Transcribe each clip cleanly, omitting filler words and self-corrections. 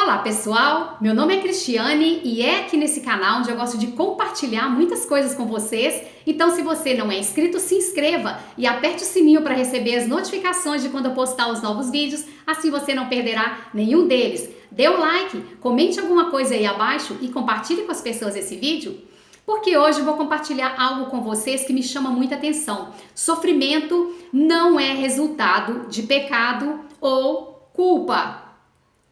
Olá pessoal, meu nome é Cristiane e é aqui nesse canal onde eu gosto de compartilhar muitas coisas com vocês. Então se você não é inscrito, se inscreva e aperte o sininho para receber as notificações de quando eu postar os novos vídeos, assim você não perderá nenhum deles. Dê o like, comente alguma coisa aí abaixo e compartilhe com as pessoas esse vídeo, porque hoje eu vou compartilhar algo com vocês que me chama muita atenção. Sofrimento não é resultado de pecado ou culpa,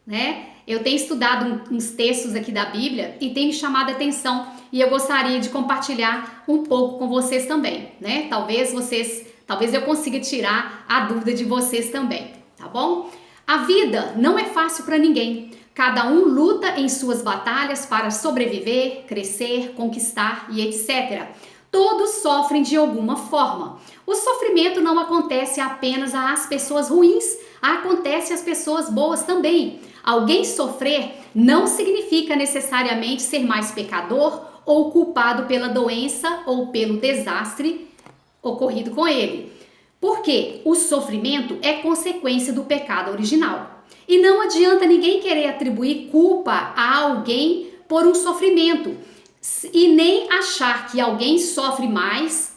né? Eu tenho estudado uns textos aqui da Bíblia e tem me chamado a atenção e eu gostaria de compartilhar um pouco com vocês também, né? Talvez eu consiga tirar a dúvida de vocês também, tá bom? A vida não é fácil para ninguém. Cada um luta em suas batalhas para sobreviver, crescer, conquistar e etc. Todos sofrem de alguma forma. O sofrimento não acontece apenas às pessoas ruins, acontece às pessoas boas também. Alguém sofrer não significa necessariamente ser mais pecador ou culpado pela doença ou pelo desastre ocorrido com ele. Porque o sofrimento é consequência do pecado original. E não adianta ninguém querer atribuir culpa a alguém por um sofrimento e nem achar que alguém sofre mais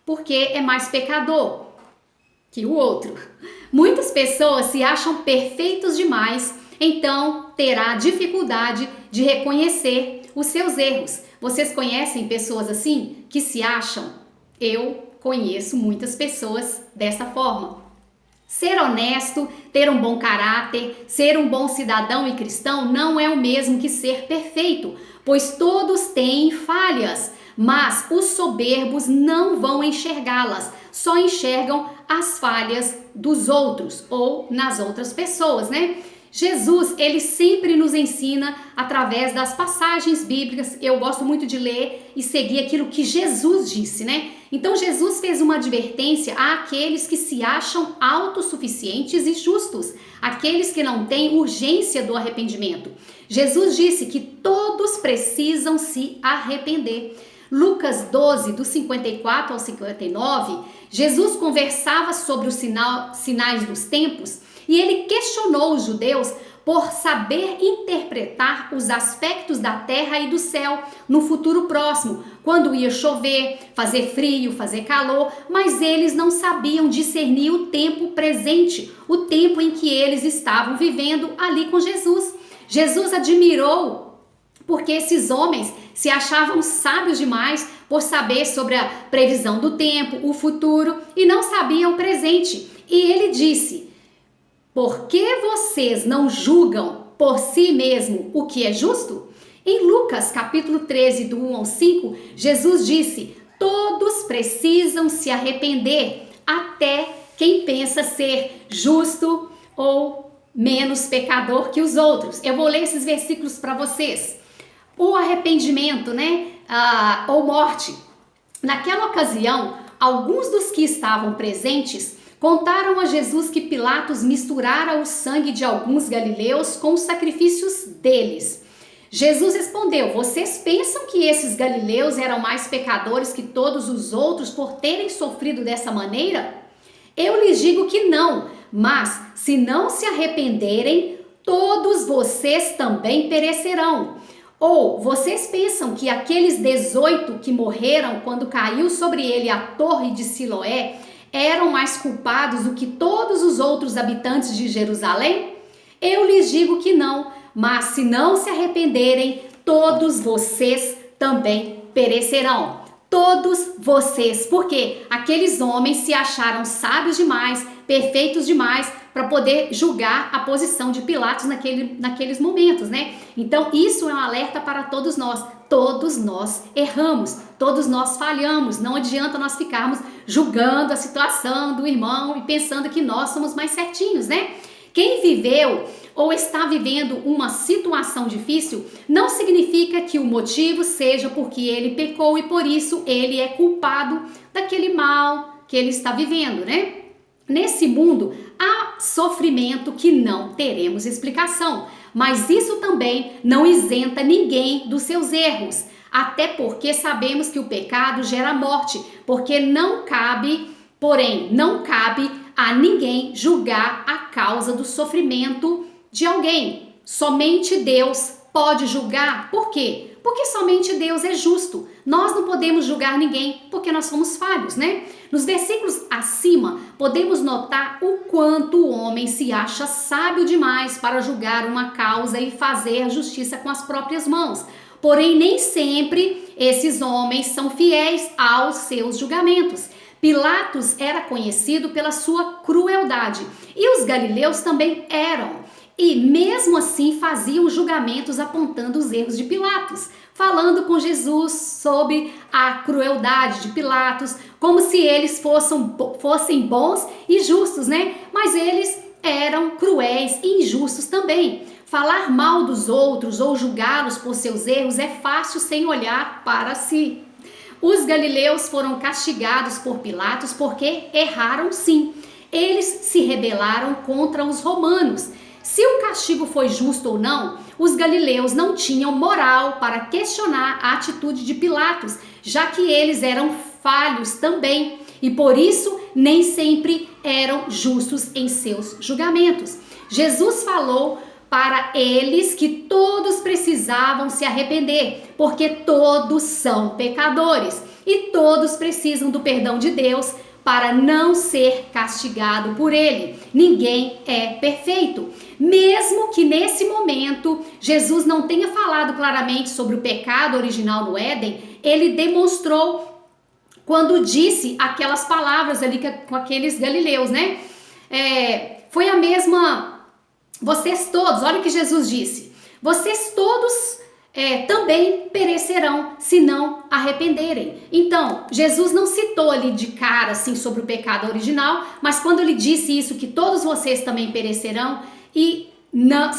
porque é mais pecador que o outro. Muitas pessoas se acham perfeitos demais, então terá dificuldade de reconhecer os seus erros. Vocês conhecem pessoas assim que se acham? Eu conheço muitas pessoas dessa forma. Ser honesto, ter um bom caráter, ser um bom cidadão e cristão não é o mesmo que ser perfeito, pois todos têm falhas, mas os soberbos não vão enxergá-las, só enxergam as falhas dos outros ou nas outras pessoas, né? Jesus, ele sempre nos ensina através das passagens bíblicas. Eu gosto muito de ler e seguir aquilo que Jesus disse, né? Então Jesus fez uma advertência àqueles que se acham autossuficientes e justos, aqueles que não têm urgência do arrependimento. Jesus disse que todos precisam se arrepender. Lucas 12, do 54 ao 59, Jesus conversava sobre os sinais dos tempos e ele questionou os judeus por saber interpretar os aspectos da terra e do céu no futuro próximo, quando ia chover, fazer frio, fazer calor, mas eles não sabiam discernir o tempo presente, o tempo em que eles estavam vivendo ali com Jesus. Jesus admirou porque esses homens se achavam sábios demais por saber sobre a previsão do tempo, o futuro, e não sabiam o presente. E ele disse: por que vocês não julgam por si mesmo o que é justo? Em Lucas capítulo 13, do 1 ao 5, Jesus disse: todos precisam se arrepender, até quem pensa ser justo ou menos pecador que os outros. Eu vou ler esses versículos para vocês. O arrependimento, né? Ou morte. Naquela ocasião, alguns dos que estavam presentes contaram a Jesus que Pilatos misturara o sangue de alguns galileus com os sacrifícios deles. Jesus respondeu: vocês pensam que esses galileus eram mais pecadores que todos os outros por terem sofrido dessa maneira? Eu lhes digo que não, mas se não se arrependerem, todos vocês também perecerão. Ou vocês pensam que aqueles 18 que morreram quando caiu sobre ele a torre de Siloé eram mais culpados do que todos os outros habitantes de Jerusalém? Eu lhes digo que não, mas se não se arrependerem, todos vocês também perecerão. Todos vocês, porque aqueles homens se acharam sábios demais, perfeitos demais para poder julgar a posição de Pilatos naqueles momentos, né? Então isso é um alerta para todos nós. Todos nós erramos, todos nós falhamos. Não adianta nós ficarmos julgando a situação do irmão e pensando que nós somos mais certinhos, né? Quem viveu ou está vivendo uma situação difícil não significa que o motivo seja porque ele pecou e por isso ele é culpado daquele mal que ele está vivendo, né? Nesse mundo há sofrimento que não teremos explicação, mas isso também não isenta ninguém dos seus erros, até porque sabemos que o pecado gera morte, porque não cabe a ninguém julgar a causa do sofrimento de alguém. somente Deus pode julgar. Por quê? Porque somente Deus é justo. Nós não podemos julgar ninguém porque nós somos falhos, né? Nos versículos acima, podemos notar o quanto o homem se acha sábio demais para julgar uma causa e fazer a justiça com as próprias mãos. Porém, nem sempre esses homens são fiéis aos seus julgamentos. Pilatos era conhecido pela sua crueldade e os galileus também eram. E mesmo assim faziam julgamentos apontando os erros de Pilatos, falando com Jesus sobre a crueldade de Pilatos, como se eles fossem bons e justos, né? Mas eles eram cruéis e injustos também. Falar mal dos outros ou julgá-los por seus erros é fácil sem olhar para si. Os galileus foram castigados por Pilatos porque erraram sim. Eles se rebelaram contra os romanos. Se o castigo foi justo ou não, os galileus não tinham moral para questionar a atitude de Pilatos, já que eles eram falhos também e por isso nem sempre eram justos em seus julgamentos. Jesus falou para eles que todos precisavam se arrepender, porque todos são pecadores e todos precisam do perdão de Deus para não ser castigado por ele. Ninguém é perfeito. Mesmo que nesse momento Jesus não tenha falado claramente sobre o pecado original no Éden, ele demonstrou quando disse aquelas palavras ali com aqueles galileus, né? Foi a mesma... Vocês todos, olha o que Jesus disse. Vocês todos também perecerão se não arrependerem. Então, Jesus não citou ali de cara assim sobre o pecado original, mas quando ele disse isso, que todos vocês também perecerão e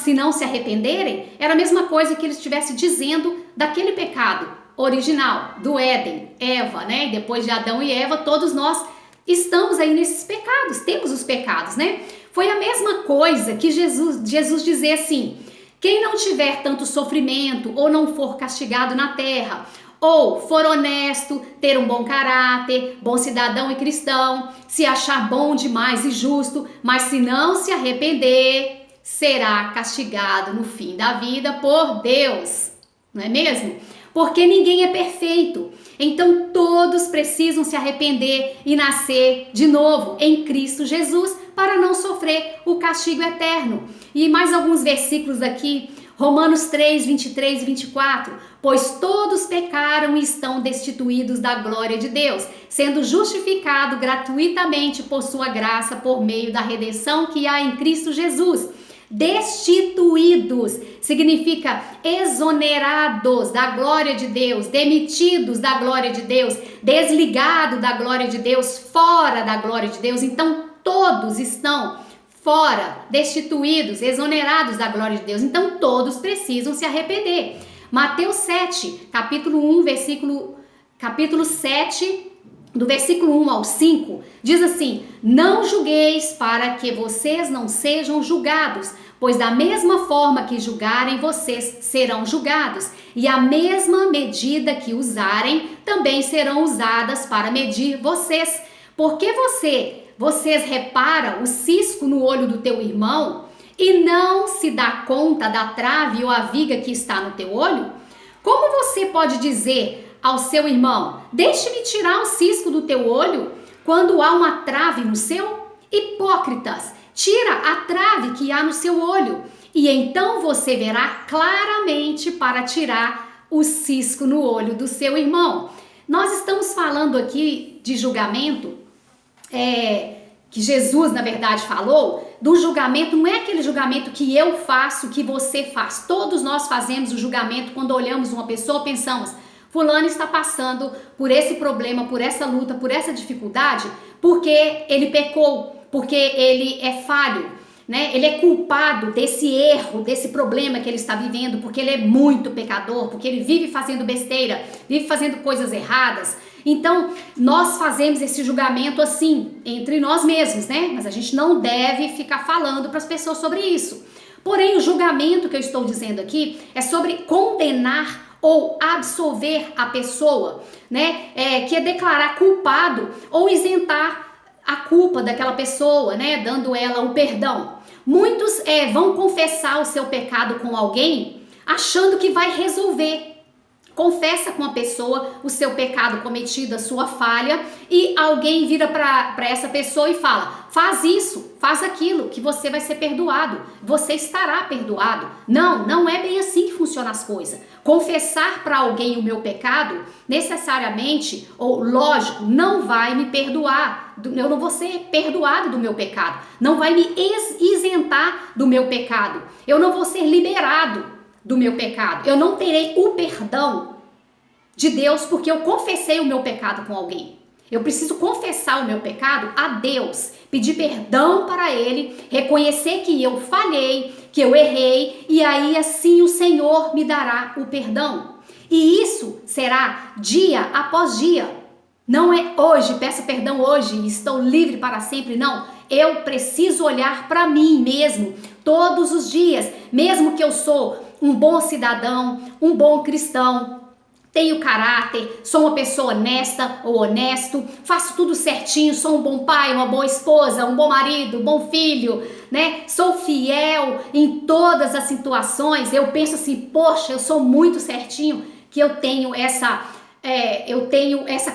se não se arrependerem, era a mesma coisa que ele estivesse dizendo daquele pecado original, do Éden, Eva, né? E depois de Adão e Eva, todos nós estamos aí nesses pecados, temos os pecados, né? Foi a mesma coisa que Jesus dizer assim: quem não tiver tanto sofrimento ou não for castigado na terra, ou for honesto, ter um bom caráter, bom cidadão e cristão, se achar bom demais e justo, mas se não se arrepender, será castigado no fim da vida por Deus, não é mesmo? Porque ninguém é perfeito. Então todos precisam se arrepender e nascer de novo em Cristo Jesus para não sofrer o castigo eterno. E mais alguns versículos aqui, Romanos 3, 23 e 24. Pois todos pecaram e estão destituídos da glória de Deus, sendo justificado gratuitamente por sua graça por meio da redenção que há em Cristo Jesus. Destituídos significa exonerados da glória de Deus, demitidos da glória de Deus, desligado da glória de Deus, fora da glória de Deus. Então todos estão fora, destituídos, exonerados da glória de Deus. Então todos precisam se arrepender. Mateus 7, capítulo 7, do versículo 1 ao 5, diz assim: não julgueis para que vocês não sejam julgados, pois da mesma forma que julgarem vocês serão julgados, e a mesma medida que usarem também serão usadas para medir vocês. Porque vocês reparam o cisco no olho do teu irmão e não se dá conta da trave ou a viga que está no teu olho? Como você pode dizer ao seu irmão: deixe-me tirar o cisco do teu olho, quando há uma trave no seu? Hipócritas, tira a trave que há no seu olho, e então você verá claramente para tirar o cisco no olho do seu irmão. Nós estamos falando aqui de julgamento, que Jesus, na verdade, falou, do julgamento, não é aquele julgamento que eu faço, que você faz. Todos nós fazemos o julgamento quando olhamos uma pessoa, pensamos: fulano está passando por esse problema, por essa luta, por essa dificuldade, porque ele pecou, porque ele é falho, né? Ele é culpado desse erro, desse problema que ele está vivendo, porque ele é muito pecador, porque ele vive fazendo besteira, vive fazendo coisas erradas. Então, nós fazemos esse julgamento assim, entre nós mesmos, né? Mas a gente não deve ficar falando para as pessoas sobre isso. Porém, o julgamento que eu estou dizendo aqui é sobre condenar ou absolver a pessoa, né? Que é declarar culpado ou isentar a culpa daquela pessoa, né? Dando ela o perdão. Muitos vão confessar o seu pecado com alguém achando que vai resolver. Confessa com a pessoa o seu pecado cometido, a sua falha, e alguém vira para essa pessoa e fala: faz isso, faz aquilo, que você vai ser perdoado, você estará perdoado. Não, não é bem assim que funcionam as coisas. Confessar para alguém o meu pecado, necessariamente, ou lógico, não vai me perdoar. Eu não vou ser perdoado do meu pecado, não vai me isentar do meu pecado, eu não vou ser liberado do meu pecado, eu não terei o perdão de Deus porque eu confessei o meu pecado com alguém. Eu preciso confessar o meu pecado a Deus, pedir perdão para Ele, reconhecer que eu falhei, que eu errei, e aí assim o Senhor me dará o perdão. E isso será dia após dia. Não é hoje, peço perdão hoje, estou livre para sempre, não. Eu preciso olhar para mim mesmo todos os dias, mesmo que eu sou um bom cidadão, um bom cristão, tenho caráter, sou uma pessoa honesta ou honesto, faço tudo certinho, sou um bom pai, uma boa esposa, um bom marido, um bom filho, né? Sou fiel em todas as situações. Eu penso assim, poxa, eu sou muito certinho, que eu tenho essa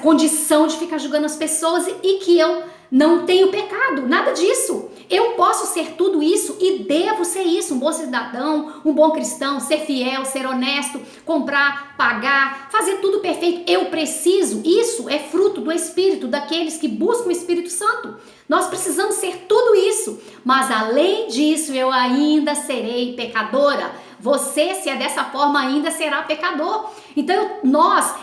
condição de ficar julgando as pessoas e que eu não tenho pecado, nada disso. Eu posso ser tudo isso e devo ser isso, um bom cidadão, um bom cristão, ser fiel, ser honesto, comprar, pagar, fazer tudo perfeito. Eu preciso, isso é fruto do Espírito, daqueles que buscam o Espírito Santo. Nós precisamos ser tudo isso, mas além disso eu ainda serei pecadora. Você, se é dessa forma, ainda será pecador. Então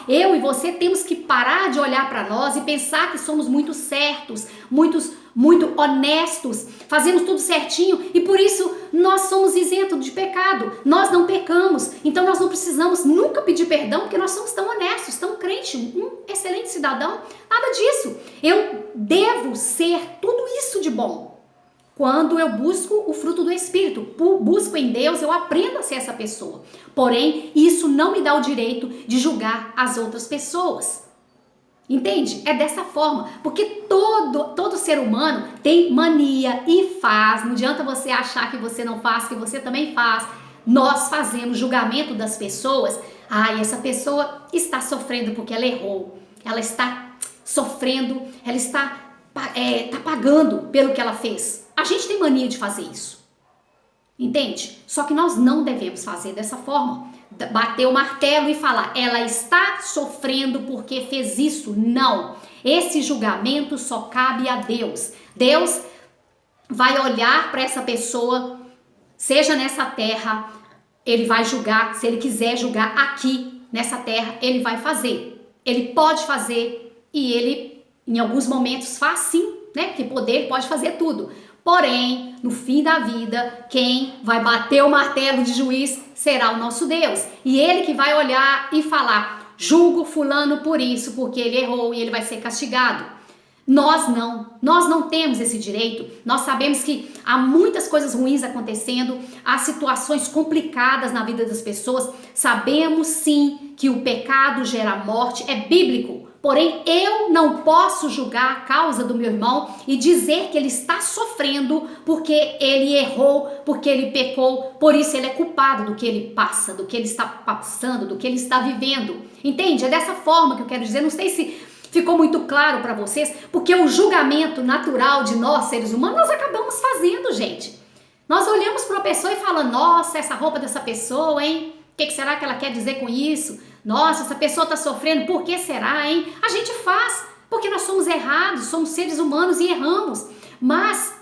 eu e você temos que parar de olhar para nós e pensar que somos muito certos, muito honestos, fazemos tudo certinho e por isso nós somos isentos de pecado, nós não pecamos, então nós não precisamos nunca pedir perdão porque nós somos tão honestos, tão crentes, um excelente cidadão, nada disso. Eu devo ser tudo isso de bom. Quando eu busco o fruto do Espírito, busco em Deus, eu aprendo a ser essa pessoa. Porém, isso não me dá o direito de julgar as outras pessoas. Entende? É dessa forma, porque todo ser humano tem mania e faz. Não adianta você achar que você não faz, que você também faz. Nós fazemos julgamento das pessoas. Essa pessoa está sofrendo porque ela errou. Ela está sofrendo, ela está pagando pelo que ela fez. A gente tem mania de fazer isso. Entende? Só que nós não devemos fazer dessa forma. Bater o martelo e falar, ela está sofrendo porque fez isso. Não. Esse julgamento só cabe a Deus. Deus vai olhar para essa pessoa, seja nessa terra, ele vai julgar. Se ele quiser julgar aqui, nessa terra, ele vai fazer. Ele pode fazer e ele, em alguns momentos, faz sim, né? Porque poder pode fazer tudo. Porém, no fim da vida, quem vai bater o martelo de juiz será o nosso Deus. E ele que vai olhar e falar, julgo fulano por isso, porque ele errou e ele vai ser castigado. Nós não temos esse direito. Nós sabemos que há muitas coisas ruins acontecendo, há situações complicadas na vida das pessoas. Sabemos sim que o pecado gera morte, é bíblico. Porém, eu não posso julgar a causa do meu irmão e dizer que ele está sofrendo porque ele errou, porque ele pecou, por isso ele é culpado do que ele passa, do que ele está passando, do que ele está vivendo. Entende? É dessa forma que eu quero dizer. Não sei se ficou muito claro para vocês, porque o julgamento natural de nós, seres humanos, nós acabamos fazendo, gente. Nós olhamos para uma pessoa e falamos, nossa, essa roupa dessa pessoa, hein? O que será que ela quer dizer com isso? Nossa, essa pessoa está sofrendo, por que será, hein? A gente faz, porque nós somos errados, somos seres humanos e erramos. Mas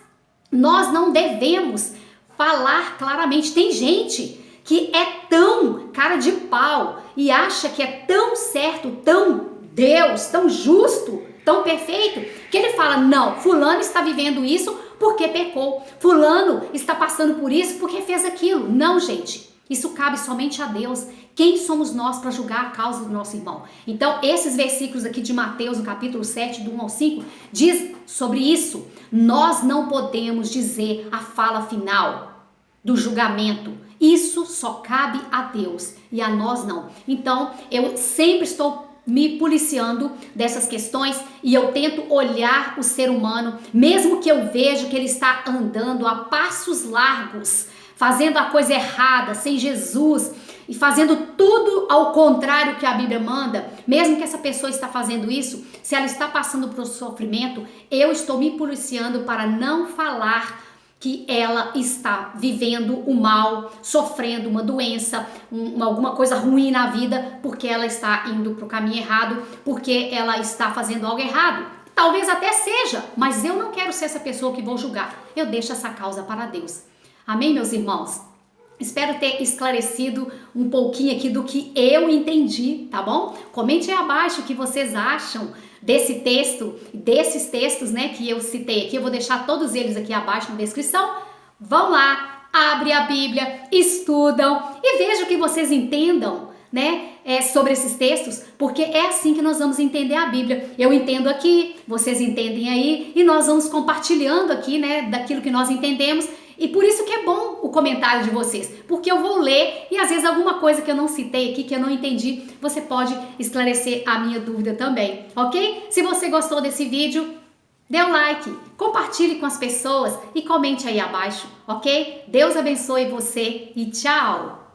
nós não devemos falar claramente. Tem gente que é tão cara de pau e acha que é tão certo, tão Deus, tão justo, tão perfeito, que ele fala, não, fulano está vivendo isso porque pecou. Fulano está passando por isso porque fez aquilo. Não, gente. Isso cabe somente a Deus. Quem somos nós para julgar a causa do nosso irmão? Então, esses versículos aqui de Mateus, no capítulo 7, do 1 ao 5, diz sobre isso. Nós não podemos dizer a fala final do julgamento. Isso só cabe a Deus e a nós não. Então, eu sempre estou me policiando dessas questões e eu tento olhar o ser humano, mesmo que eu vejo que ele está andando a passos largos, fazendo a coisa errada, sem Jesus e fazendo tudo ao contrário que a Bíblia manda, mesmo que essa pessoa está fazendo isso, se ela está passando por sofrimento, eu estou me policiando para não falar que ela está vivendo o mal, sofrendo uma doença, alguma coisa ruim na vida, porque ela está indo para o caminho errado, porque ela está fazendo algo errado. Talvez até seja, mas eu não quero ser essa pessoa que vou julgar. Eu deixo essa causa para Deus. Amém, meus irmãos? Espero ter esclarecido um pouquinho aqui do que eu entendi, tá bom? Comente aí abaixo o que vocês acham desse texto, desses textos, né, que eu citei aqui. Eu vou deixar todos eles aqui abaixo na descrição. Vão lá, abre a Bíblia, estudam e veja o que vocês entendam, né, sobre esses textos, porque é assim que nós vamos entender a Bíblia. Eu entendo aqui, vocês entendem aí e nós vamos compartilhando aqui, né, daquilo que nós entendemos. E por isso que é bom o comentário de vocês, porque eu vou ler e às vezes alguma coisa que eu não citei aqui, que eu não entendi, você pode esclarecer a minha dúvida também, ok? Se você gostou desse vídeo, dê um like, compartilhe com as pessoas e comente aí abaixo, ok? Deus abençoe você e tchau!